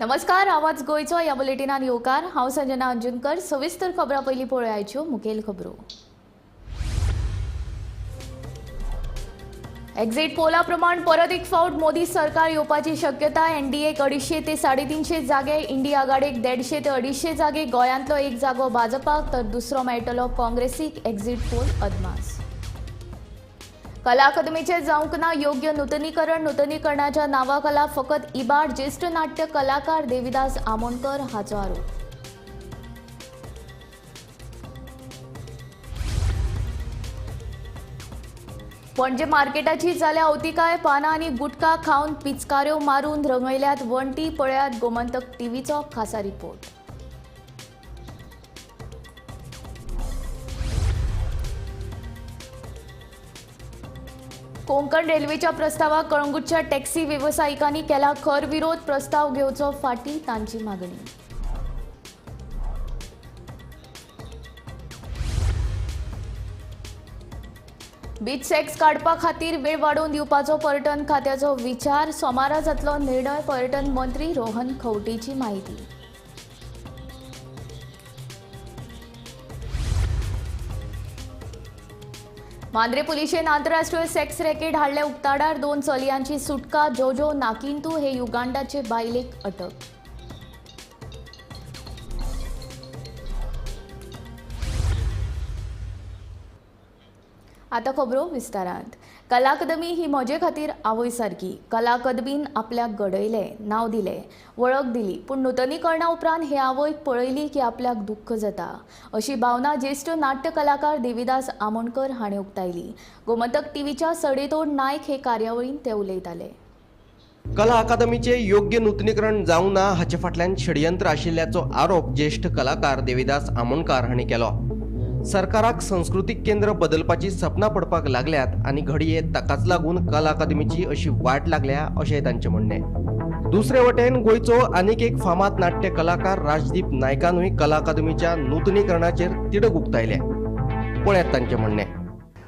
नमस्कार, आवाज गोयचो ह्या बुलेटिनान येवकार। हांव संजना अंजुनकर। सविस्तर खबरां पयलीं पळोवयाच्यो मुखेल खबरो। एक्झिट पोला प्रमाण परत एक फावट मोदी सरकार येवपाची शक्यता। एनडीएक 250 ते 350 जागे, इंडिया आघाडीक 150 ते 250 जागे, गोंयांतलो एक जागो भाजपाक तर दुसरो मेळटलो काँग्रेसीक। एक्झिट पोल अदमास। कला अकादमीचे जावंक ना योग्य नूतनीकरणाच्या नावाखाला फकत इबाड। ज्येष्ठ नाट्य कलाकार देविदास आमोणकर हाचो आरोप। पणजे मार्केटाची जाल्या अवतिकाय। पानां आनी गुटखा खावन पिचकाऱ्यो मारून रंगयल्यात वण्टी। पळयात गोमंतक टीव्हीचो खासा रिपोर्ट। कोंकण रेल्वेच्या प्रस्तावाक कळंगूटच्या टॅक्सी वेवसायिकांनी केला खर विरोध। प्रस्ताव घेवचो फाटीं तांची मागणी। बीच सेक्स काडपा खातीर वेळ वाडोवन दिवपाचो पर्यटन खात्याचो विचार। सोमारा जातलो निर्णय। पर्यटन मंत्री रोहन खंवटेची माहिती। मांद्रे पुलिशेन आंतरराष्ट्रीय सेक्स रॅकेट हाडले उक्ताडार। 2 चलयांची सुटका। जोजो नाकिंतू हे युगांडाचे बायलेक अटक। आता खबरो विस्तारांत। कला अकादमी ही म्हजे खातीर आवय सारकी। कला अकादमीन आपल्याक घडयलें, नांव दिलें, वळख दिली, पूण नूतनीकरणा उपरांत हे आवयक पळयली की आपल्याक दुख्ख जाता, अशी भावना ज्येष्ठ नाट्य कलाकार देविदास आमोणकर हाणें उक्तायली। गोमंतक टीव्हीच्या सडेतोड नायक हे कार्यावळीन ते उलयताले। कला अकादमीचे योग्य नूतनीकरण जावंक ना हाचे फाटल्यान षडयंत्र आशिल्ल्याचो आरोप ज्येष्ठ कलाकार देविदास आमोणकार हांणी केलो। सरकाराक संस्कृतीक केंद्र बदलपाची सपनां पडपाक लागल्यात आनी घडये ताकाच लागून कला अकादमीची अशी वाट लागल्या अशें तांचें म्हणणें। दुसरे वटेन गोंयचो आनीक एक फामाद नाट्य कलाकार राजदीप नायकानूय कला अकादमीच्या नूतनीकरणाचेर तिडक उक्तायले। पळयात तांचें म्हणणें।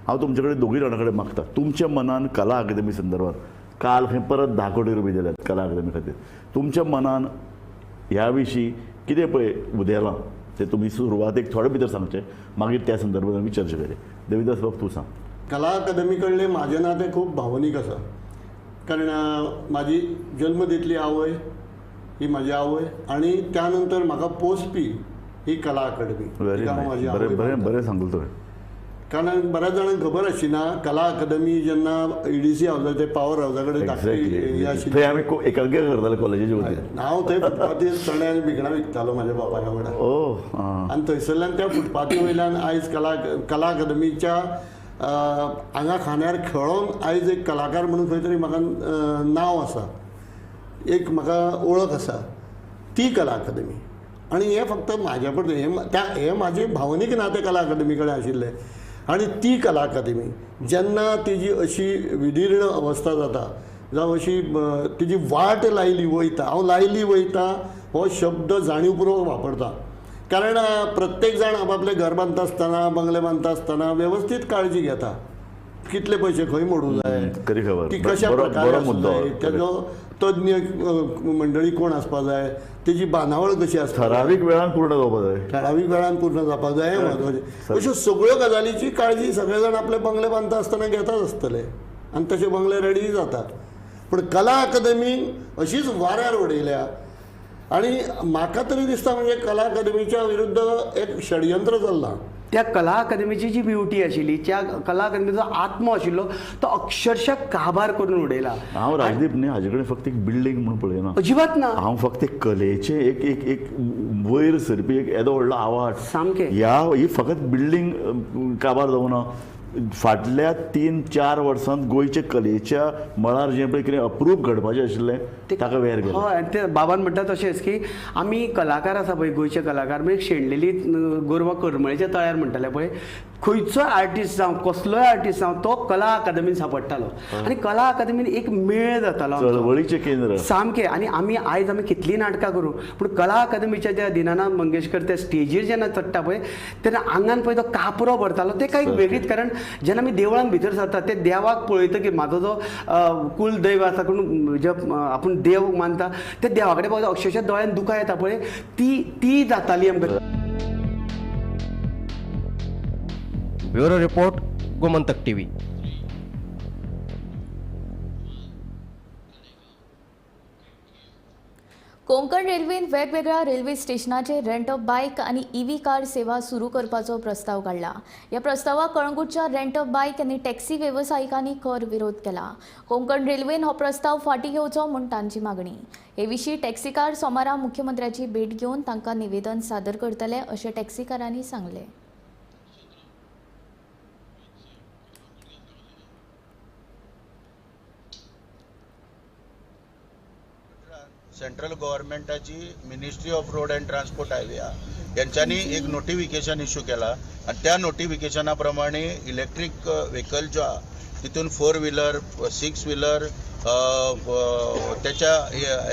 हांव तुमचे कडेन दोगूय जाणां कडेन मागता, तुमच्या मनान कला अकादमी संदर्भात काल खंय परत 10 कोटी रुपया दिल्यात कला अकादमी खातीर। तुमच्या मनान ह्या विशीं कितें पळय उदेलां ते तुमी सुरवातेक थोडे भितर सांगचे, मागीर त्या संदर्भात आमी चर्चा करूया। देविदास बाब तूं सांग। कला अकादमी कडले म्हाजें नातें खूब भावनीक आसा, कारण म्हाजी जल्म दितली आवय ही म्हाजी आवय, आनी त्या नंतर म्हाका पोसपी ही कला अकादमी। बरें सांगलें तुवें। कारण बऱ्याच जाणांक खबर आशिना कला अकादमी जेन्ना EDC हावसा ते पावर हावसा कडेन थंय आमी एकांकी करताले कॉलेजीचे वतीन। हांव थंय फुटपाथीर चणे आनी भिकणां विकतालो म्हाज्या बापाया वांगडा। आनी थंयसरल्यान त्या फुटपाथी वयल्यान आयज कला अकादमीच्या हांगा खांद्यार खेळोन आयज एक कलाकार म्हणून खंय तरी म्हाका नांव आसा, एक म्हाका वळख आसा, ती कला अकादमी। आनी हें फक्त म्हाज्या पडलें हें म्हाजें भावनीक नातें कला अकादमी कडेन आशिल्लें। आनी ती कला अकादमी जेन्ना तिजी अशी विदीर्ण अवस्था जाता जावं अशी तिजी वाट लायली वयता, हांव लायली वयता हो शब्द जाणीवपूर्वक वापरता, कारण प्रत्येक जाण आपापलें घर बांदता आसतना बंगले बांदता आसतना वेवस्थीत काळजी घेता, कितले पयशे खंय मोडूं जाय, ती कशा प्रकारे आसूं जाय, तेजो तज्ञ मंडळी कोण आसपा जाय, तेजी बांदावळ कशी आसता, ठरावीक वेळान पूर्ण जावपाक जाय, ठरावीक वेळान पूर्ण जावपाक जाय, हें म्हत्वाचें। अश्यो सगळ्यो गजालीची काळजी सगळे जाण आपले बंगले बांदता आसतना घेताच आसतले आनी तशे बंगले रेडी जातात। पूण कला अकादमी अशीच वाऱ्यार उडयल्या आनी म्हाका तरी दिसता म्हणजे कला अकादमीच्या विरुद्ध एक षडयंत्र चल्लां। त्या कला अकादमीची जी ब्युटी आशिल्ली, त्या कला अकादमीचो आत्मो आशिल्लो तो अक्षरशः काबार करून उडयला। हांव राजदीप न्ही हाजे कडेन फक्त एक बिल्डींग म्हणून पळयना, अजिबात ना। हांव फक्त एक कलेचे एक एक एक वयर सरपी एक येदो व्हडलो आवाज सामकें ही फकत बिल्डींग काबार जावना, फाटल्या 3-4 वर्सांत गोंयच्या कलेच्या मळार जें पळय कितें अप्रूप घडपाचें आशिल्लें ताका वेर गेलें। हय, ते बाबान म्हणटा तशेंच की आमी कलाकार आसा पळय गोंयचे कलाकार, म्हणजे शेणलेली गोरवां करमळेच्या तळ्यार म्हणटाले पळय, खंयचोय आर्टिस्ट जावं कसलोय आर्टिस्ट जावं तो कला अकादमीन सापडटालो आनी कला अकादमीन एक मेळ जातालो आमचो. चळवळीचें केंद्र. सामकें. आनी आयज आमी कितलीं नाटकां करूं पूण कला अकादमीच्या ज्या दिनानाथ मंगेशकर त्या स्टेजीर जेन्ना चडटा पळय तेन्ना आंगान पळय तो कापरो भरतालो. ते कांय वेगळीच. कारण जेन्ना आमी देवळान भितर सरता ते देवाक पळयतकीर म्हाजो जो कुलदैव आसा कोण जे आपूण देव मानता ते देवा कडेन पळयता अक्षरशः दोळ्यान दुकां येता पळय ती जाताली आमकां. Bureau report, Gomantak TV. Konkan रेल्वेन वेगवेगळ्या रेल्वे स्टेशनाचेर रेंट अ बायक आनी ईव्ही कार सेवा सुरू करपाचो प्रस्ताव काढला. ह्या प्रस्तावाक कळंगूटच्या रेंट अ बायक आनी टॅक्सी वेवसायिकांनी खर विरोध केला. कोंकण रेल्वेन हो प्रस्ताव फाटीं घेवचो म्हूण तांची मागणी. हे विशीं टॅक्सीकार सोमारा मुख्यमंत्र्याची भेट घेवन तांकां निवेदन सादर करतले अशें टॅक्सीकारांनी सांगलें. सेंट्रल गव्हर्नमेंटाची ministry of road and transport highway यांच्यानी एक नोटिफिकेशन इश्यू केला आणि त्या नोटिफिकेशना प्रमाणे इलेक्ट्रिक व्हेकल जो तितून 4 व्हीलर 6 व्हीलर त्याच्या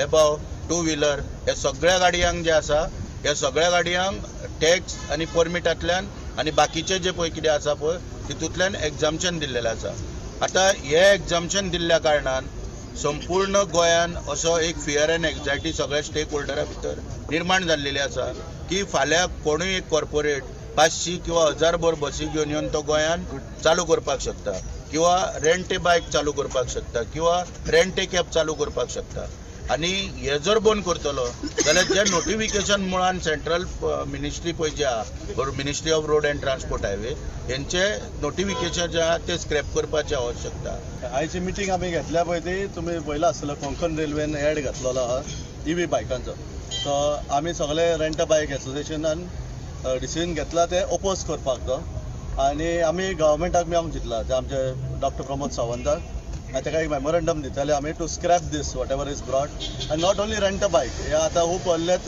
एबाव 2 व्हीलर या सगळ्या गाडयांक जे आसा ह्या सगळ्या गाडयांक टॅक्स आणि परमिटांतल्यान आणि बाकीचे जे पळय कितें आसा पळय तितूंतल्यान एक्झाम्पशन दिल्लेलें आसा. आता हे एक्झाम्पशन दिल्ल्या कारणान संपूर्ण गोंयान असो एक फियर एंड एग्जायटी सगळ्या स्टेक होल्डरा भितर निर्माण जाल्लेली आसा की फाल्यां कोणूय एक कॉर्पोरेट 500 किंवा 1000 भर बसी घेवन येवन तो गोंयान चालू करपाक शकता किंवा रेंट ए बायक चालू करपाक शकता किंवा रेंट ए कॅब चालू करपाक शकता. आणि हे जर बंद करतलो जाल्यार जे नोटिफिकेशन मुळान सेंट्रल मिनिस्ट्री पळय जे आहा ministry of road and transport highway हेंचे नोटिफिकेशन जे आहा ते स्क्रॅप करपाची आवश्यकता. आयची मिटींग आमी घेतल्या पळय ती तुमी पळयला आसतलो कोंकण रेल्वेन एड घातलेलो आहा ईव्ही बायकांचो. सो आमी सगळे रेंट बायक एसोसिएशनान डिसिजन घेतला ते ओपोज करपाक तो आनी आमी गव्हर्मेंटाक मेळोंक चिंतला ते आमचे डॉक्टर प्रमोद सावंताक आनी ताका एक मेमोरंडम दिताले आमी to scrap this whatever is broad आनी not only rent a bike. हे आतां खूब व्हडलेच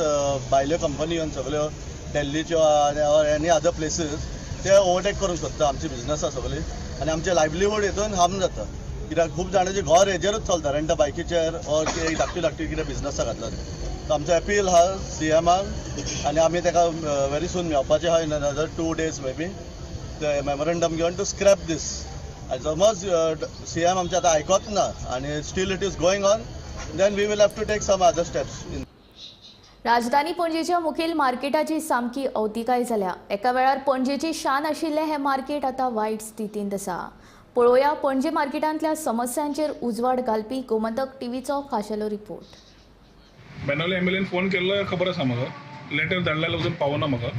भायल्यो कंपनी येवन सगळ्यो दिल्लीच्यो आनी एनी अदर प्लेसीस ते ओवरटेक करूंक सोदता आमची बिजनसां सगळी आनी आमचे लायव्हलीहूड हितून हार्म जाता कित्याक खूब जाणांची घर हेजेरूच चलता रेंट अ बायकीचेर ऑर धाकटी कितें बिजनसां घातला. सो आमचो अपील हा CMाक आनी आमी ताका व्हेरी सून मेळपाचे आहा in another 2 days may be ते मेमोरंडम घेवन टू स्क्रॅप दीस. आनी समज CM आमचे आतां आयकत ना आनी still it is going on then we will have to take some other steps. राजधानी पणजेच्या मुखेल मार्केटाची सामकी अवतिकाय जाल्या. एका वेळार पणजेची शान आशिल्लें हें मार्केट आतां वायट स्थितींत आसा. पळोवया पणजे मार्केटांतल्या समस्यांचेर उजवाड घालपी गोमंतक टीव्हीचो खाशेलो रिपोर्ट. बेनावले एम्बुलन्स फोन केल्लो खबर आसा म्हाका. लेटर धाडल्यार अजून पावना म्हाका.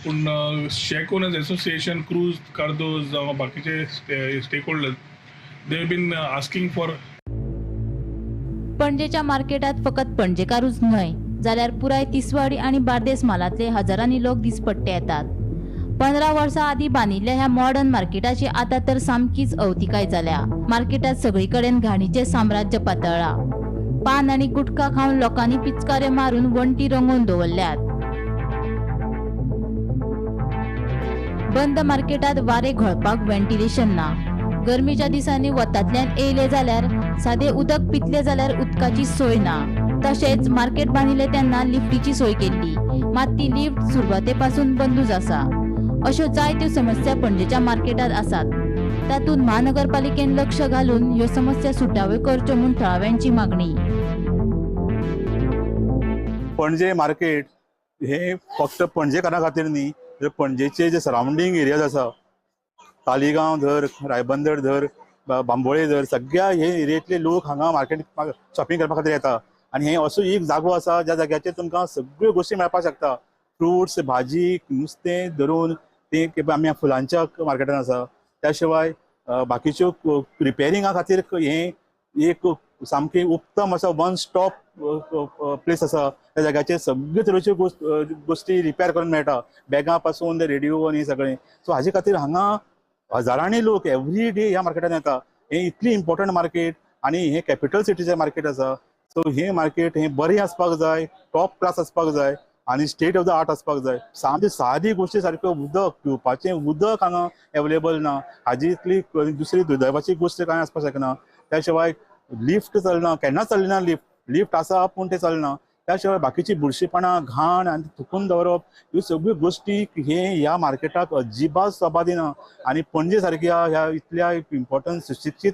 पूण shack owners association Cruz Cardozo जावं बाकीचे stakeholders they been asking for. पणजेच्या मार्केटात फकत पणजेकारूच न्हय जाल्यार पुराय तिसवाडी आणि बार्देस मालातले हजारांनी लोक दिसपट्टे येतात. 15 वर्सां आदीं बांदिल्ल्या ह्या मॉडर्न मार्केटाची आतां तर सामकीच अवतिकाय जाल्या. मार्केटात सगळी कडेन घाणीचे साम्राज्य पातळ्ळा. पान आनी गुटखा खावन लोकांनी पिचकारे मारून वण्टी रंगोवन दवरल्यात. बंद मार्केटात वारे घोळपाक व्हेंटिलेशन ना. गरमीच्या दिसांनी वतांतल्यान येयले जाल्यार सादे उदक पितले जाल्यार उदकाची सोय ना. तशेंच मार्केट बांदिल्ले तेन्ना लिफ्टीची सोय केल्ली मात ती लिफ्ट सुरवातेपासून बंदूच आसा. अश्यो जायत्यो समस्या पणजेच्या मार्केटात आसात. तातूंत महानगरपालिकेन लक्ष घालून ह्यो समस्या सुटाव्यो करच्यो म्हूण थळाव्यांची मागणी. पणजे मार्केट हे फक्त पणजेकारां खातीर न्ही तर पणजेचे जे सरावंडींग एरियाज आसा तालिगांव धर रायबंदर धर बांबोळे धर सगळ्या हे एरियेतले लोक हांगा मार्केट शॉपिंग करपा खातीर येता. आनी हे असो एक जागो आसा ज्या जाग्याचेर तुमकां सगळ्यो गोश्टी मेळपाक शकता. फ्रुट्स भाजी नुस्तें धरून ते आमी फुलांच्या मार्केटान आसा. त्या शिवाय बाकीच्यो रिपेरिंगा खातीर हे एक सामकी उत्तम असो वन स्टॉप प्लेस आसा. त्या जाग्याचेर सगळे तरेच्यो गोश्टी रिपेर करून मेळटा बॅगां पासून रेडिओ आनी सगळें. सो हाजे खातीर हांगा हजारांनी लोक एवरी डे ह्या मार्केटान येता. हे इतली इम्पॉर्टंट मार्केट आनी हे कॅपिटल सिटीचें मार्केट आसा. सो हे मार्केट हे बरें आसपाक जाय टॉप क्लास आसपाक जाय आनी स्टेट ऑफ द आर्ट आसपाक जाय. सामकी सादी गोश्टी सारक्यो उदक पिवपाचें उदक हांगा अवेलेबल ना. हाजी इतली दुसरी दुर्दैवाची गोश्ट कांय आसपाक शकना. त्या शिवाय लिफ्ट चलना, केन्ना चलली ना लिफ्ट आसा पूण ते चलना. त्या शिवाय बाकीची बुरशीपणां घाण आनी थुकून दवरप ह्यो सगळ्यो गोश्टी ह्या मार्केटाक अजिबात सोबा दिना. आनी पणजे सारक्या ह्या इतल्या इम्पॉर्टंट सुशिक्षीत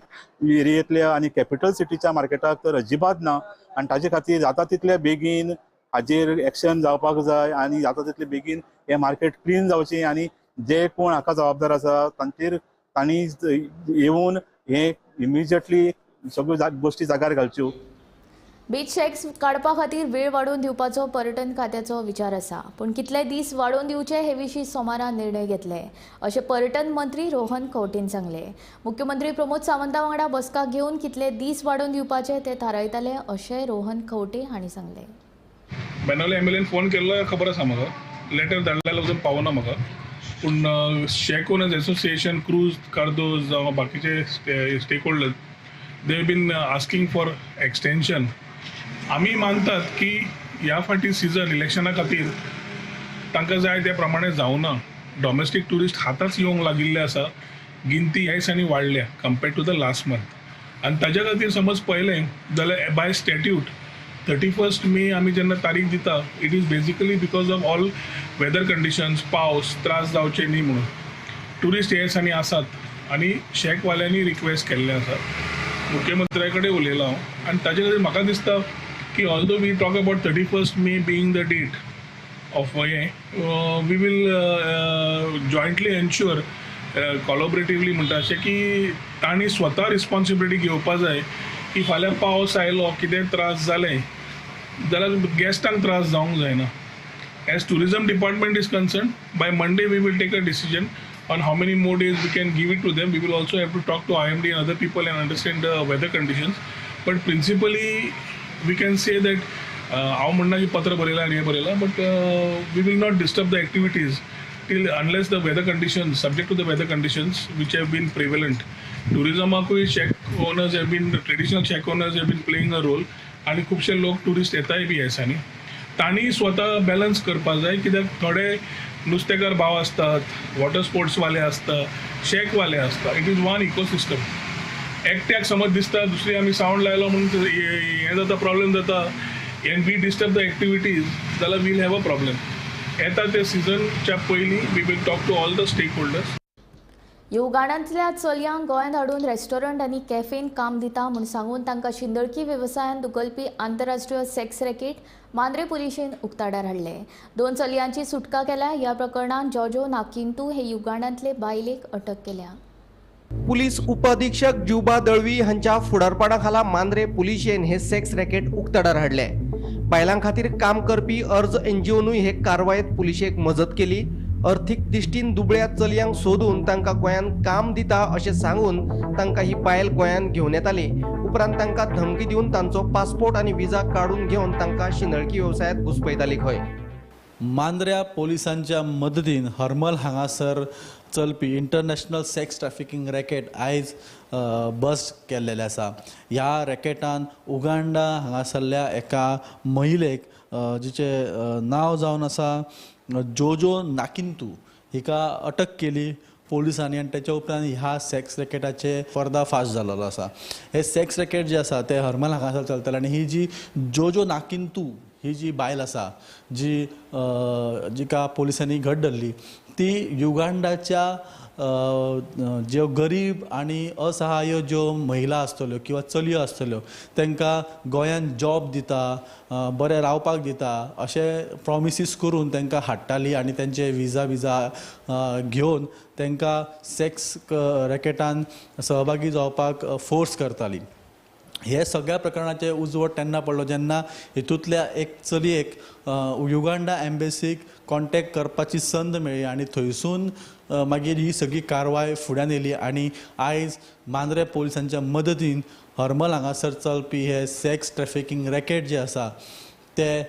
एरियेंतल्या आनी कॅपिटल सिटीच्या मार्केटाक तर अजिबात ना. आनी ताजे खातीर जाता तितले बेगीन हाजेर एक्शन जावपाक जाय आनी जाता तितले बेगीन हें मार्केट क्लीन जावचें आनी जे कोण हाका जबाबदार आसा तांणी येवन हे इमिजिएटली सगळ्यो गोश्टी जाग्यार घालच्यो. बीच शेक्स काडपा खातीर वेळ वाडोवन दिवपाचो पर्यटन खात्याचो विचार आसा, पूण कितले दीस वाडोवन दिवचे हे विशीं सोमारा निर्णय घेतले अशें पर्यटन मंत्री रोहन खंवटेन सांगले. मुख्यमंत्री प्रमोद सावंता वांगडा बसका घेवन कितले दीस वाडोवन दिवपाचे ते थारायतले अशें रोहन खंवटे हांणी सांगले. बेनोले एम्बुलन्स फोन केल्लो खबर आसा म्हाका, लेटर धाडलेलो अजून पावना म्हाका. पूण shack owners association, Cruz, Cardozo जावं बाकीचे stakeholders they have been asking for extension. आमी मानतात की ह्या फाटी सिजन इलेक्शना खातीर तांकां जाय त्या प्रमाणे जावना. डॉमेस्टीक टुरिस्ट हाताच येवंक लागिल्ले आसा. गिनती ह्या दिसांनी वाडल्या compared to the last month. आनी ताज्या खातीर समज पळयलें जाल्यार बाय स्टॅट्यूट 31 मे आमी जेन्ना तारीख दिता, it is basically because of all weather conditions, पावस त्रास जावचे न्ही म्हणून. टुरिस्ट ह्या दिसांनी आसात आनी शेकवाल्यांनी रिक्वेस्ट केल्लें आसा. मुख्यमंत्र्या कडेन उलयलां हांव आनी ताजे खातीर म्हाका दिसता की although we talk about 31 May being the date of we will jointly ensure collaboratively म्हणटा अशें की तांणी स्वता रिस्पॉन्सिबिलिटी घेवपा जाय की फाल्यां पावस आयलो, कितें त्रास जाले जाल्यार गेस्टांक त्रास जावंक जायना. As tourism department is concerned, by Monday we will take a decision on how many more days we can give it to them. We will also have to talk to IMD and other people and understand the weather conditions. But principally we can say that हांव म्हणना की पत्र बरयलां आनी हें बरयलां, but we will not disturb the activities till unless the weather conditions, subject to the weather conditions which have been prevalent. Tourismकूय shack owners have been, traditional shack owners have been playing a role आनी खुबशे लोक tourist येताय बी ह्या दिसांनी. तांणी स्वता balance करपाक जाय, कित्याक थोडे नुस्तेकार भाव आसतात, वॉटर स्पोर्ट्सवाले आसता, शेकवाले आसता. It is one ecosystem. एकट्याक समज दिसता दुसरी आमी सावंड लायलो म्हणून हें जाता, प्रॉब्लेम जाता, and we disturb the activities जाल्यार वील हॅव अ प्रॉब्लेम. येता ते सिजनच्या पयलीं we will talk to all the stakeholders. येवगाणांतल्या चलयांक गोंयांत हाडून रेस्टॉरंट आनी कॅफेन काम दिता म्हूण सांगून तांकां शिंदळकी वेवसायांत धुकलपी आंतरराष्ट्रीय सेक्स रॅकेट मांद्रे पुलिशेन उक्ताडार हाडले. 2 चलयांची सुटका केल्या. ह्या प्रकरणात जॉजो नाकिंतू हे युगांडांतले बायलेक अटक केल्या. पुलीस उपअधीक्षक जुबा दळवी हांच्या फुडारपणा खाला मांद्रे पुलिशेन हे सेक्स रॅकेट उक्ताडार हाडले. बायलां खातीर काम करपी अर्ज एनजीओनूय हे कारवायेत पुलिशेक मजत केली. अर्थीक दिश्टीन दुबळ्या चलयांक सोदून तांकां गोंयांत काम दिता अशें सांगून तांकां ही बायल गोंयांत घेवन येताली. उपरांत तांकां धमकी दिवन तांचो पासपोर्ट आनी विजा काडून घेवन तांकां शिंदळकी वेवसायांत घुस्पयताली. खंय मांद्र्या पोलिसांच्या मदतीन हरमल हांगासर चलपी इंटरनॅशनल सेक्स ट्रॅफिकिंग रॅकेट आयज बस्ट केल्लेले आसा. ह्या रॅकेटान उगांडा हांगासरल्या एका महिलेक जिचें नांव जावन आसा जोजो नाकिंतू, हिका अटक केली पोलिसांनी आनी तेच्या उपरांत ह्या सेक्स रॅकेटाचे पर्दाफाश जाल्लो आसा. हे सेक्स रॅकेट जे आसा ते हरमल हांगासर चलतले आनी ही जी जोजो नाकिंतू ही जी बायल आसा जिका पोलिसांनी घट धरली ती युगांडाच्या ज्यो गरीब आनी असहाय्य ज्यो महिला आसतल्यो किंवा चलयो आसतल्यो तांकां गोंयांत जॉब दिता, बरें रावपाक दिता अशें प्रॉमिसीस करून तांकां हाडटाली आनी तेंचे विजा घेवन तांकां सेक्स रॅकेटान सहभागी जावपाक फोर्स करताली. हे सगळ्या प्रकरणाचे उजवट तेन्ना पडलो जेन्ना हितूंतल्या एक चलयेक युगांडा एम्बेसीक कॉन्टॅक्ट करपाची संद मेळ्ळी आनी थंयसून मागीर ही सगळी कारवाय फुड्यान येयली आनी आयज मांद्रे पोलिसांच्या मदतीन हरमल हांगासर चलपी हे सेक्स ट्रॅफिकिंग रॅकेट जे आसा ते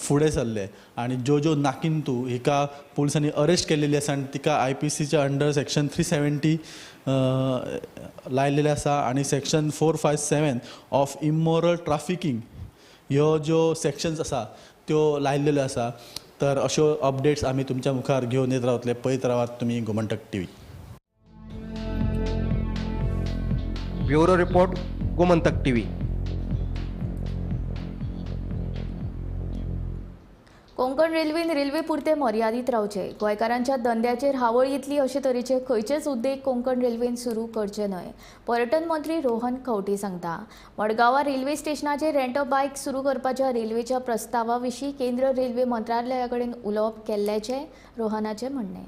फुडें सरले आनी जोजो नाकिंतू हिका पोलिसांनी अरेस्ट केल्लेली आसा आनी तिका IPCच्या अंडर सेक्शन 370 लायलेले आसा आनी सेक्शन 457 ऑफ इमोरल ट्रॅफिकिंग ह्यो ज्यो सेक्शन्स आसा त्यो लायिल्ल्यो आसा. तर अश्यो अपडेट्स आमी तुमच्या मुखार घेवन येत रावतले. पळयत रावात तुमी Gomantak TV. Bureau report, Gomantak TV. Konkan रेल्वेन रेल्वे पुरते मर्यादीत रावचे. गोंयकारांच्या धंद्याचेर हावळ येतली अशे तरेचे खंयचेच उद्देग कोंकण रेल्वेन सुरू करचे न्हय. पर्यटन मंत्री रोहन खंवटे सांगता. मडगांवां रेल्वे स्टेशनाचेर रेंट अ बायक सुरू करपाच्या रेल्वेच्या प्रस्तावा विशीं केंद्र रेल्वे मंत्रालया कडेन उलोवप केल्ल्याचें रोहनाचें म्हणणें.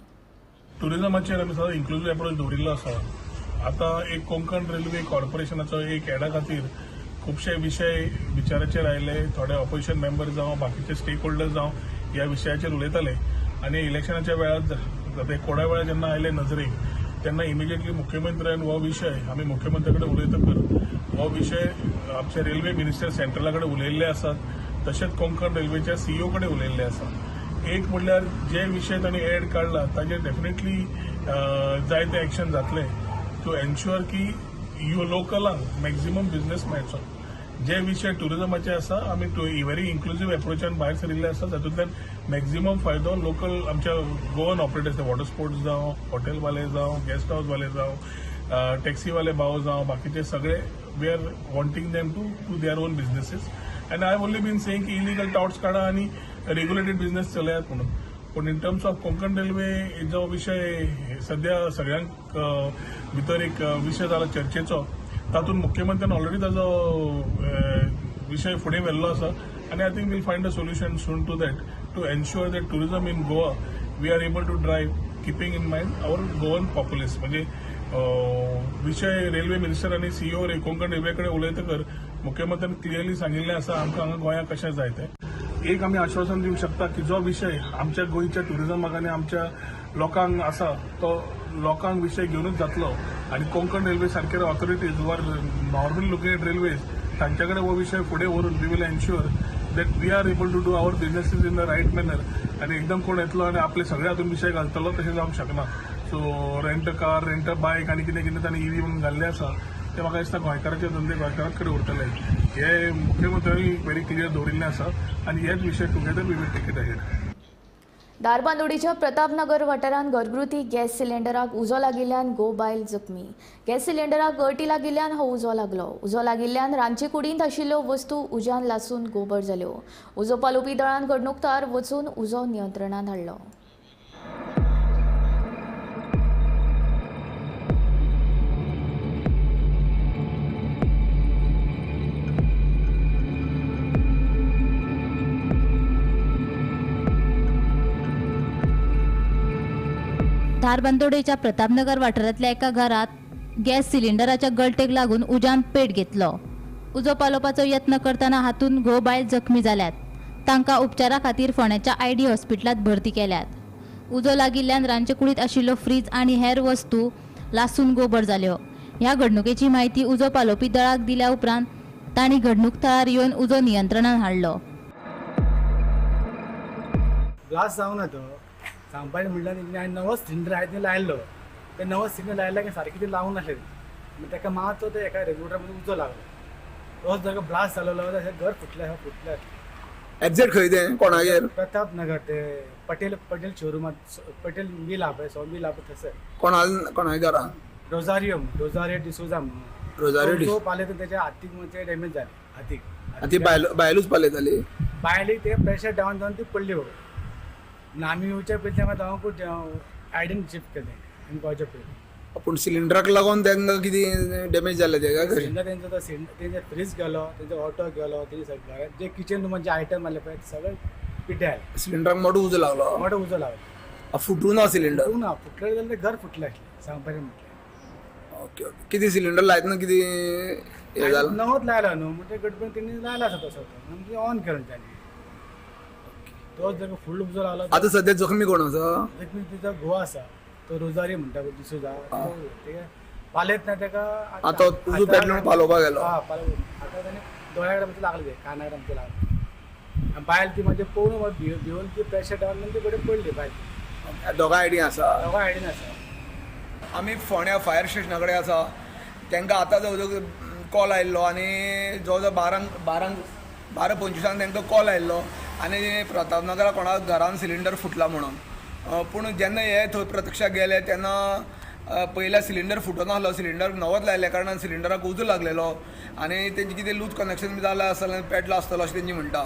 टुरिजमाचेर आमी सदां इन्क्लुजीव एप्रोच दवरिल्लो आसा. आतां एक कोंकण रेल्वे कॉर्पोरेशनाचो एक एडा खातीर खुबशे विशय विचाराचेर आयले. थोडे ऑपोजिशन मेंबर जावं बाकीचे स्टेक होल्डर्स जावं ह्या विशयाचेर उलयताले आनी इलेक्शनाच्या वेळार थोड्या वेळा जेन्ना आयले नजरेक तेन्ना इमिजिएटली मुख्यमंत्र्यान हो विशय आमी मुख्यमंत्र्या कडेन उलयतकर हो विशय आमचे रेल्वे मिनिस्टर सेंट्रला कडेन उलयल्ले आसात. तशेंच कोंकण रेल्वेच्या CEO कडेन उलयल्ले आसा. एक म्हणल्यार जे विशय तांणी एड काडला ताजेर डेफिनेटली जायते एक्शन जातले टू एन्श्युअर की ह्यो लोकलांक मॅक्झिमम बिझनेस मेळचो. जे विशय टुरिजमाचे आसा आमी व्हेरी इन्क्लुजीव एप्रोचान भायर सरिल्ले आसा. तातूंतल्यान मॅक्झिमम फायदो लोकल आमच्या गोवन ऑपरेटर्स वॉटर स्पोर्ट्स जावं हॉटेलवाले जावं गेस्ट हाऊसवाले जावं टॅक्सीवाले भाव जावं बाकीचे सगळे we are wanting them to their own businesses. And I have only been saying की इलिगल टाउट्स काडा आनी रेग्युलेटेड बिझनेस चलयात म्हणून. पूण in terms of Konkan Railway जो विशय सध्या सगळ्यांक भितर एक विशय जाला चर्चेचो. तातूंत मुख्यमंत्र्यान ऑलरेडी ताजो विशय फुडें व्हेल्लो आसा आनी I think will find a solution soon to that to ensure that tourism in Goa we are able to drive keeping in mind our Goan populace. म्हणजे विशय रेल्वे मिनिस्टर आनी CEO कोंकण रेल्वे कडेन उलयतकर मुख्यमंत्र्यान क्लियरली सांगिल्लें आसा आमकां हांगा गोंयांत कशें जाय तें. एक आमी आश्वासन दिवंक शकता की जो विशय आमच्या गोंयच्या टुरिजमाक आनी आमच्या लोकांक आसा तो लोकांक विशय घेवनूच जातलो. आनी कोंकण रेल्वे सारके ऑथॉरिटीज वर नॉर्मल लुकिंग एट रेल्वेज तांचे कडेन हो विशय फुडें व्हरून we will ensure that we are able to do our businesses in the right manner. आनी एकदम कोण येतलो आनी आपले सगळे हातूंत विशय घालतलो तशें जावंक शकना. So rent a car rent a बायक आनी कितें कितें तांणी EV म्हणून घाल्लें आसा ते म्हाका दिसता गोंयकाराचे धंदे गोंयकारांच कडेन उरतले. हे मुख्यमंत्र्यांनी व्हेरी क्लियर दवरिल्लें आसा आनी हेच विशय together we will take it ahead. दारबांदोडीच्या प्रतापनगर वाठारांत घरगुती गॅस सिलिंडराक उजो लागिल्ल्यान बायल जखमी. गॅस सिलिंडराक गळटी लागिल्ल्यान हो उजो लागलो. उजो लागिल्ल्यान रांदचे कुडींत आशिल्ल्यो वस्तू उज्यान लासून गोबर जाल्यो. उजो पालोवपी दळान घडणुकतार वचून उजो नियंत्रणांत हाडलो. धारबांदोडेच्या प्रतापनगर वाठारांतल्या एका घरात गॅस सिलिंडराच्या गळटेक लागून उज्यान पेट घेतलो. उजो पालोवपाचो यत्न करतना हातून बायल जखमी जाल्यात. तांकां उपचारा खातीर फोंड्याच्या ID हॉस्पिटलांत भरती केल्यात. उजो लागिल्ल्यान रांदचे कुडींत आशिल्लो फ्रीज आनी हेर वस्तू लासून गोबर जाल्यो. ह्या घडणुकेची म्हायती उजो पालोवपी दळाक दिल्या उपरांत तांणी घडणूक थळार येवन उजो नियंत्रणांत हाडलो. ब्लास्ट जावना तो सांगपाचें म्हणल्यार हांवें नवो सिलिंडर आयज लायल्लो. ते नवो सिलिंडर लायला की सारकें ते लावूंक नासलें. ताका मातसो ते एका रेग्युलेटरा मदीं उजो लागलो. तोच जागा ब्लास्ट जालो घर फुटलें. एक्झॅक्ट खंय तें कोणागेर? प्रतापनगर ते पटेल शोरुमात पटेल मिल आहा पळय मिल आहा थंयसर. कोणागे घरा? रोजारियो डिसोजा रोजारियो पाले तर त्याच्या हातीक म्हणजे डॅमेज जाले. हातीक बायलूच पाले जाली. बायलीक ते प्रेशर डावन जावन ती पडली. आमी येवच्या पयलीं तेन्ना हांव आयडीन शिफ्ट केलें आनी गोंयच्या पयलीं. पूण सिलिंडराक लागून तांकां कितें डॅमेज जालें तेका? सिलिंडर तेंचो फ्रीज गेलो, तेंचो ऑटो गेलो, तेंचे घरांत जे किचन रूमाचे आयटम आसले पळय सगळे पिड्ड्यार. सिलिंडराक मोठो उजो लागलो. फुटूं ना सिलिंडर? ना फुटलें जाल्यार घर फुटलें आसलें सांगपाचें म्हटलें. Okay okay. कितें सिलिंडर लायतना कितें हें जालें? नवोच लायला न्हू म्हणजे गडबडीन तेणी लायला आसा तसो म्हणजे ऑन केलो तांणी. तोच जागा फुल उजो लागलो. आतां सद्या जखमी कोण आसा? जखमी तिचो घोव आसा तो रोजारी म्हणटा डिसोजा. ते पालेत ना ताका आतां उजो पेटलो पालोवपाक गेलो. आतां ताणें दोळ्या कडेन लागले ते काना कडेन लागले. बायल ती म्हणजे पळोवन भिवून ती प्रेशर डावन ती कडेन पडली बायल. दोगां आयडीन आसा? दोगां आयडीन आसा. आमी फोंड्या फायर स्टेशना कडेन आसा. तांकां आतां जवळ जवळ कॉल आयिल्लो आनी जवळ जवळ 12:25 तांकां कॉल आयिल्लो आनी प्रतापनगरा कोणाक घरान सिलिंडर फुटला म्हणून पूण जेन्ना हे थंय प्रत्यक्षाक गेले तेन्ना पयल्या सिलिंडर फुटो नासलो, सिलिंडर नवोच लायल्या कारणान सिलिंडराक उजो लागलेलो आनी तेंचे कितें लूज कनेक्शन बी जालें आसतलें, पेटलो आसतलो अशें तेंची म्हणटा.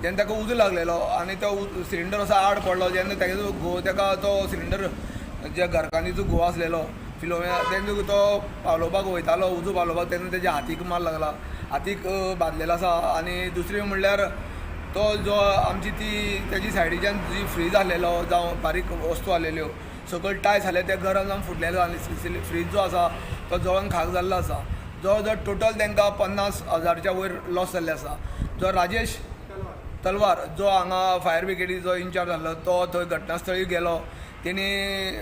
जेन्ना ताका उजो लागलेलो आनी तो सिलिंडर असो आड पडलो, जेन्ना तेजो घोव ताका तो सिलिंडर जे घरकान्नीचो घोव आसलेलो फिलोमिना तेन्ना तो पावलोवपाक वयतालो उजो पावलोवपाक, तेन्ना तेज्या हातीक मार लागला, हातीक बादलेलो आसा. आनी दुसरी म्हणल्यार तो जो आमची ती तेजी सायडीच्यान जी फ्रीज आसलेलो जावं बारीक वस्तू आसलेल्यो सकयल टायस जाले ते गरम जावन फुटलेलो आनी फ्रीज जो आसा तो जळोन खाक जाल्लो आसा. जवळ जवळ टोटल तांकां 50,000च्या वयर लॉस जाल्ले आसा. जो राजेश तलवार जो हांगा फायर ब्रिगेडीचो इन्चार्ज आसलो तो थंय घटनास्थळी गेलो. तेणी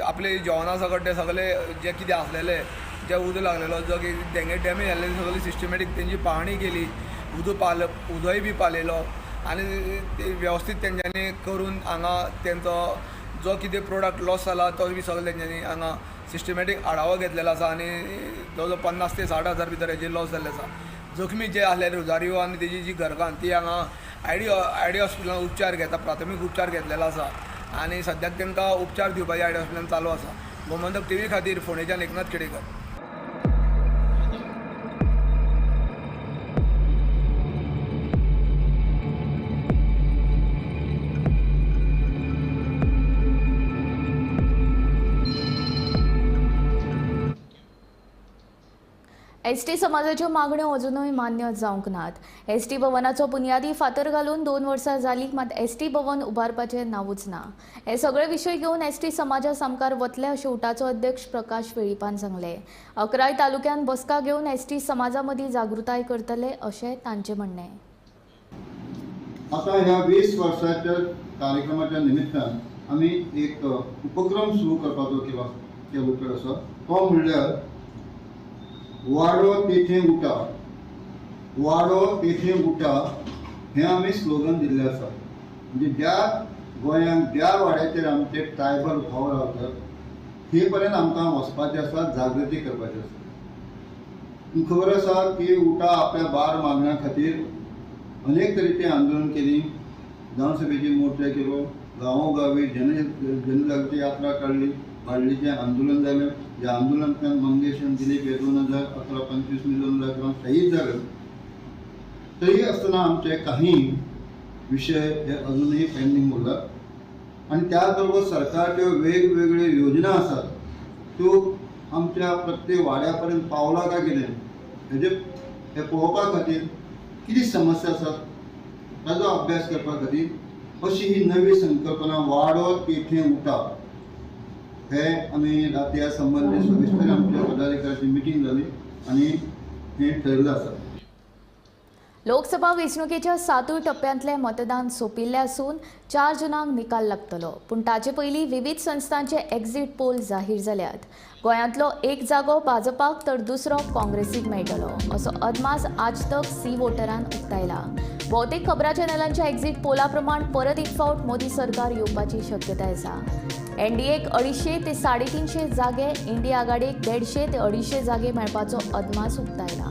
आपले जेवणा सकट ते सगळे जे कितें आसलेले जे उजो लागलेलो जो की तेंगे डॅमेज जाल्ले सगळी सिस्टमॅटीक तेंची पाहणी केली, उजोय बी पालयलो आनी वेवस्थीत तेंच्यांनी करून हांगा तेंचो जो कितें प्रोडक्ट लॉस जाला तो बी सगळो तेंच्यांनी हांगा सिस्टमॅटीक आढावो घेतलेलो आसा आनी जवळ जवळ 50 ते 60,000 भितर हेजे लॉस जाल्ले आसा. जखमी जे आसले रोजारियो आनी तेजी जी घरकान्न ती हांगा आयडी हॉस्पिटलांत उपचार घेता, प्राथमीक उपचार घेतलेलो आसा आनी सद्याक तांकां उपचार दिवपाचे आयडी हॉस्पिटलांत चालू आसा. गोमंतक टीव्ही खातीर फोंडेच्यान एकनाथ केडेकर. एसटी समाजाच्यो मागण्यो अजूनय मान्य जावंक नात. एसटी भवनाचो बुन्यादी फातर घालून 2 वर्सां जालीं, मात एसटी भवन उबारपाचें नांवूच ना. हे सगळे विशय घेवन एसटी समाजा सामकार वतले अशें उटाचो अध्यक्ष प्रकाश वेळीपान सांगले. 11 तालुक्यान बसका घेवन एसटी समाजा मदीं जागृताय करतले अशें तांचें म्हणणें. आता ह्या 20 वर्साच्या कार्यक्रमाच्या निमित्तान आमी एक उपक्रम सुरू करपाचो केलो आसा. तो म्हणल्यार वाडो तेथे उठा, वाडो तेथे उठा हे आमी स्लोगन दिल्लें आसा. म्हणजे ज्या गोंयांत ज्या वाड्याचेर आमचे ट्रायबल भाव रावतात हे पर्यंत आमकां वचपाचें आसा, जागृती करपाची आसा. तुमकां खबर आसा की उठा आपल्या 12 मागण्यां खातीर अनेक तरेची आंदोलन केली, विधानसभेची मोर्चा केलो, गांवोगावी जनजागृती यात्रा काढली, वाडलीचें आंदोलन जालें. या आंदोलनांतल्यान मंगेशान दिलीप हे 2011-25 मे 2011 शहीद जाले. तरी आसतना आमचे काही विषय हे अजूनही पेंडिंग उरतात आनी त्याच बरोबर सरकारच्यो वेगवेगळ्यो योजना आसात त्यो आमच्या प्रत्येक वाड्या पर्यंत पावला काय कितें हे पळोवपा खातीर कितें समस्या आसात ताजो अभ्यास करपा खातीर अशी ही नवी संकल्पना वाडो तेथे उठा हे आमी ह्या संबंधी सविस्तर आमच्या पदाधिकाऱ्यांची मिटींग जाली आनी हे ठरलं आसा. लोकसभा वेंचणुकेच्या 7 टप्प्यांतले मतदान सोंपिल्ले आसून 4 जूनाक निकाल लागतलो. पूण ताचे पयलीं विविध संस्थांचे एक्झिट पोल जाहीर जाल्यात. गोंयांतलो एक जागो भाजपाक तर दुसरो काँग्रेसीक मेळटलो असो अदमास आज तक सी वोटरान उक्तायला. भौतेक खबरां चॅनलांच्या एक्झिट पोला प्रमाण परत एक फावट मोदी सरकार येवपाची शक्यताय आसा. एनडीएक 250 ते 350 जागे, इंडिया आघाडीक 150 ते 250 जागे मेळपाचो अदमास उक्तायला.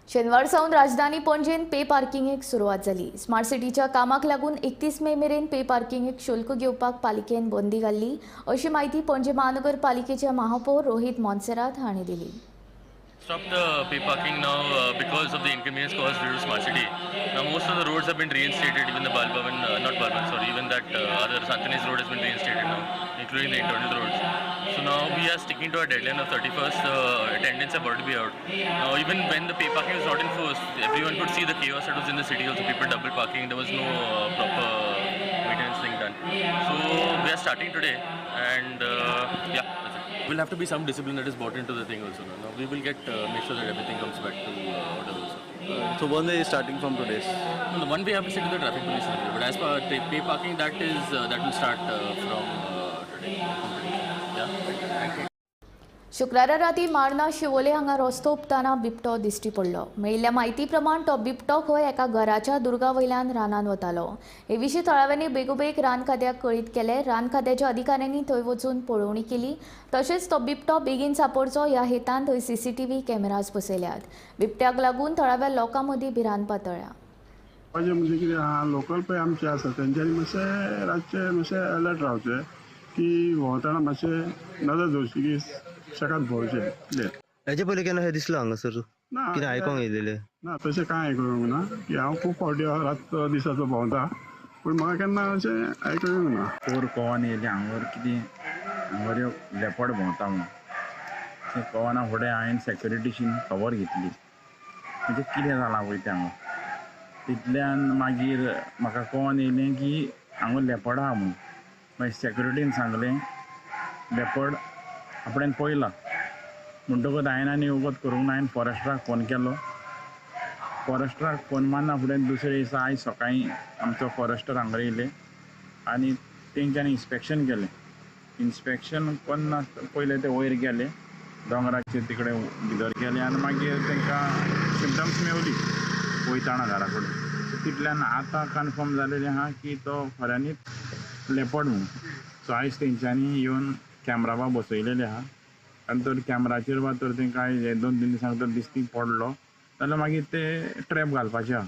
शेनवार सावन राजधानी पणजेन पे पार्किंगेक सुरवात जाली. स्मार्ट सिटीच्या कामाक लागून 31 मे मेरेन पे पार्किंगेक शुल्क घेवपाक पालिकेन बंदी घाल्ली अशी माहिती पणजे महानगरपालिकेचे महापौर रोहित मोन्सेरात हांणी दिली. Stop the pay parking now because of the inconvenience caused due to smart city. Now most of the roads have been reinstated, even the Balbhavan, not Balbhavan, sorry, even that other Santanis road has been reinstated now, including the internal roads. So now we are sticking to our deadline of 31st. Attendance have already be out. Now even when the pay parking was not enforced, everyone could see the chaos that was in the city. Also people double parking. There was no proper maintenance thing done. So we are starting today, and yeah. Will have to be some discipline that is brought into the thing also. Now we will get make sure that everything comes back to order also. So one day is starting from today. No, one way I have to sit with the traffic police, but as per pay parking, that will start from today. Yeah. Thank you. शुक्रारा राती मार्ना शिवोले हांगा रस्तो उपताना बिबटो दिश्टी पडलो. मेळिल्ल्या म्हायती प्रमाण तो बिबटो खंय एका घराच्या दुर्गा वयल्यान रानांत वतालो. हे विशीं थळाव्यांनी बेगोबेग रान खात्याक कळीत केले. रान खात्याच्या अधिकाऱ्यांनी थंय वचून पळोवणी केली. तशेंच तो बिबटो बेगीन सांपडचो ह्या हेतान थंय CCTV कॅमेराज बसयल्यात. बिबट्याक लागून थळाव्या लोकां मदीं भिरांत पातळ्ळ्या. म्हणजे कितें आहा लोकल पळय आमचे आसा तेंच्यांनी मातशें रातचे मातशें अलर्ट रावचें की भोंवताना मातशें नजर दवरची की शेकात भोंवचें. हेजे पयलीं केन्ना अशें दिसलो हांगासर कितें आयकोंक येयलेलें? ना तशें कांय आयकूंक ना की हांव खूब फावटी रात दिसाचो भोंवता पूण म्हाका केन्ना अशें आयकूंक ना. चोर कोवन येयले हांगावर कितें हांगावर यो लेपड भोंवता म्हणून तें कोवना फुडें हांवें सेक्युरिटीशीन खबर घेतली म्हणजे कितें जालां पळय तें हांगा. तितल्यान मागीर म्हाका कोवन येयलें की हांगा लेपड आहा म्हणून. मागीर सेक्युरिटीन सांगलें लेपड आपणें पळयलां म्हणटकूच हांवें आनी वगत करूंक ना. हांवें फॉरेस्टराक फोन केलो. फॉरेस्टराक फोन मारना फुडें दुसरे दिसा आयज सकाळीं आमचो फॉरेस्टर हांगा येयले आनी तेंच्यांनी इन्स्पेक्शन केलें. इन्स्पेक्शन करना पयले ते वयर गेले दोंगराचे तिकडे भितर गेले आनी मागीर तांकां सिम्टम्स मेवली वयताना घरा कडेन. तितल्यान आतां कन्फर्म जालेलें आहा की तो खऱ्यांनीच लेपड म्हणून. सो आयज तेंच्यांनी येवन कॅमेरा बा बसयलेले आहा आनी तर कॅमेराचेर वा तर तेंकां हे 2-3 दिसांक तर दिश्टी पडलो जाल्यार मागीर ते ट्रॅप घालपाचे आहा.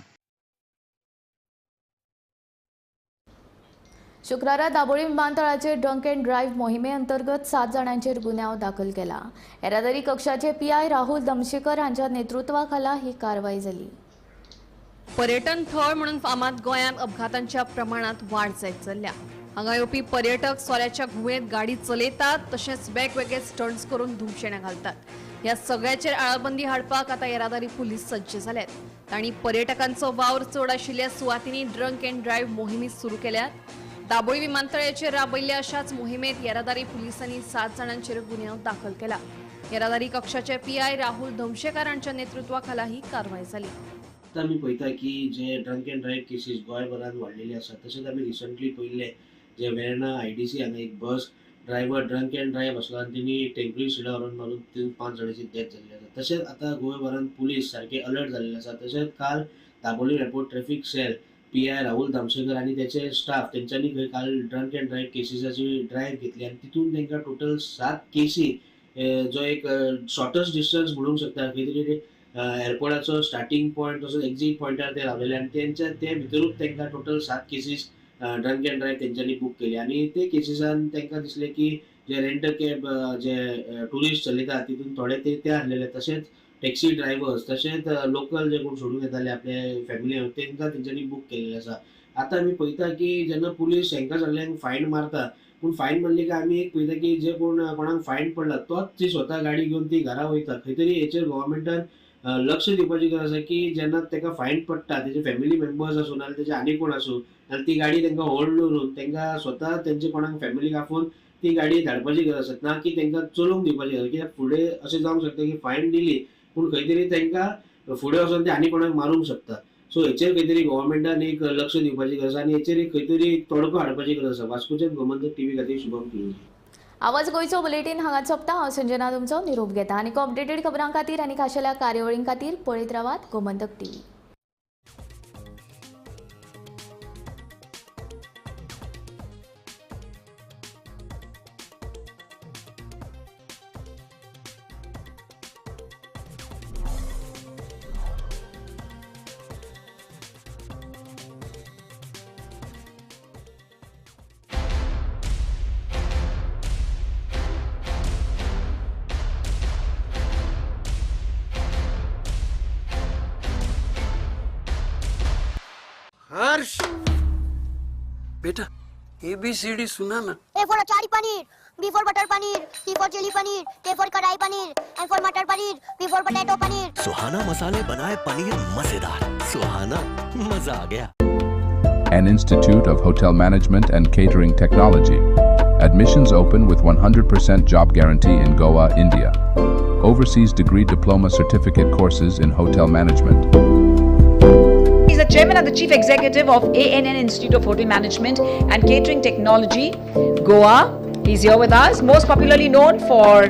शुक्रारा दाबोळी विमानतळाचेर ड्रंक अँड ड्रायव्ह मोहिमे अंतर्गत 7 जाणांचेर गुन्यांव दाखल केला. येरादारी कक्षाचे PI राहुल दमशेकर हांच्या नेतृत्वाखाला ही कारवाई जाली. पर्यटन थळ म्हणून फामाद गोंयांत अपघातांच्या प्रमाणात वाड जायत चल्ल्या. हांगा येवपी पर्यटक सोऱ्याच्या घुवेंत गाडी चलयतात तशेंच वेगवेगळे स्टंट्स करून धुमशेणां घालतात. ह्या सगळ्याचेर आळाबंदी हाडपाक आतां येरादारी पुलीस सज्ज जाल्यात. तांणी पर्यटकांचो वावर चड आशिल्ल्या सुवातींनी ड्रंक अँड ड्रायव्ह मोहिमी सुरू केल्यात. दाबोळी विमानतळाचेर राबयल्ल्या अशाच मोहिमेत येरादारी पुलिसांनी 7 जाणांचेर गुन्यांव दाखल केला. येरादारी कक्षाचे PI राहुल दमशेकर हांच्या नेतृत्वाखाला ही कारवाई जाली. आमी पळयता की जे ड्रंक अँड ड्रायव्ह केसीस गोंयभरांत वाडलेले आसा. तशेंच आमी रिसंटली पळयले जे वेर्णा IDC हांगा एक bus driver drunk and drive आसलो आनी तेणी टेंपरी सिडा हॉर्न मारून 5 जाणांची डेथ जाल्ली आसा. तशेंच आतां गोंयभरांत पुलीस सारके अलर्ट जाल्ले आसा. तशेंच काल Dabolim airport traffic cell PI Rahul Damshekar आनी तेचे स्टाफ तेंच्यांनी खंय काल ड्रंक अँड ड्रायव्ह केसीसाची ड्रायव्ह घेतली आनी तितून तेंकां टोटल 7 केसी जो एक शॉर्टस्ट डिस्टन्स म्हणूंक शकता खंय तरी एअरपोर्टाचो स्टार्टींग पॉयंट तसोच एक्झीट पॉयंटार ते रावलेले आनी तेंच्या ते भितरूच तेंकां total 7 cases drunk and drive तेंच्यांनी बूक केली आनी ते केसीसान तेंकां दिसलें की जे रेंट कॅब जे टुरिस्ट चलयतात तितून थोडे ते आहलेले. तशेंच टॅक्सी ड्रायव्हर्स तशेंच लोकल जे कोण सोडून येताले आपले फॅमिली तेंकां तेंच्यांनी बूक केलेले आसा. आतां आमी पळयता की जेन्ना पुलीस हांकां सगळ्यांक फायन मारता पूण फायन मारली काय आमी एक पळयता की जे कोणाक फायन पडला तोच ती स्वता गाडी घेवन ती घरा वयता. खंय तरी हेचेर गव्हर्मेंटान लक्ष दिवपाची गरज आसा की जेन्ना ताका फायन पडटा तेजे फॅमिली मेंबर्स आसूं नाल्यार तेजे आनी कोण आसूं नाल्यार ती गाडी तांकां होल्ड दवरून तांकां स्वता तेंचे कोणाक फॅमिलीक आपोवन ती गाडी धाडपाची गरज आसा. ना की तांकां चलोवंक दिवपाची गरज. कित्याक फुडें अशें जावंक शकता की फायन दिली पूण खंय तरी तांकां फुडें वचून ते आनी कोणाक मारूंक शकता. सो हेचेर खंय तरी गव्हर्मेंटान एक लक्ष दिवपाची गरज आसा आनी हेचेर एक खंय तरी तोडगो हाडपाची गरज आसा. वास्कोच्यान गोमंतक TV खातीर शुभम क्लूज. आवाज गोंयचो बुलेटीन हांगा सोंपता. हांव संजना तुमचो निरोप घेता आनी अपडेटेड खबरां खातीर आनी खाशेल्या कार्यावळीं खातीर पळयत रावात गोमंतक TV. हर्ष बेटा ABCD सुना ना. A for achari paneer, B for butter paneer, C for chili paneer, K for kadai paneer, M for matar paneer, P for potato paneer. Suhana मसाले बनाए पनीर मजेदार. सुहाना मजा आ गया. An Institute of Hotel Management and Catering Technology. Admissions open with 100% job guarantee in Goa, India. Overseas degree diploma certificate courses in hotel management. He's the chairman and the chief executive of ANN Institute of Hotel Management and Catering Technology, Goa. He's here with us, most popularly known for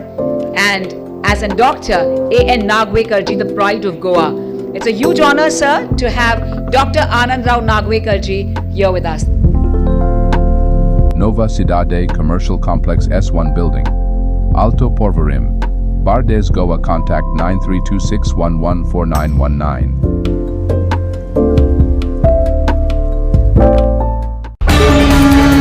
and as a doctor, A.N. Nagwekarji, the pride of Goa. It's a huge honor, sir, to have Dr. Anand Rao Nagwekarji here with us. Nova Cidade Commercial Complex S1 Building, Alto Porvorim, Bardes Goa. Contact 9326114919.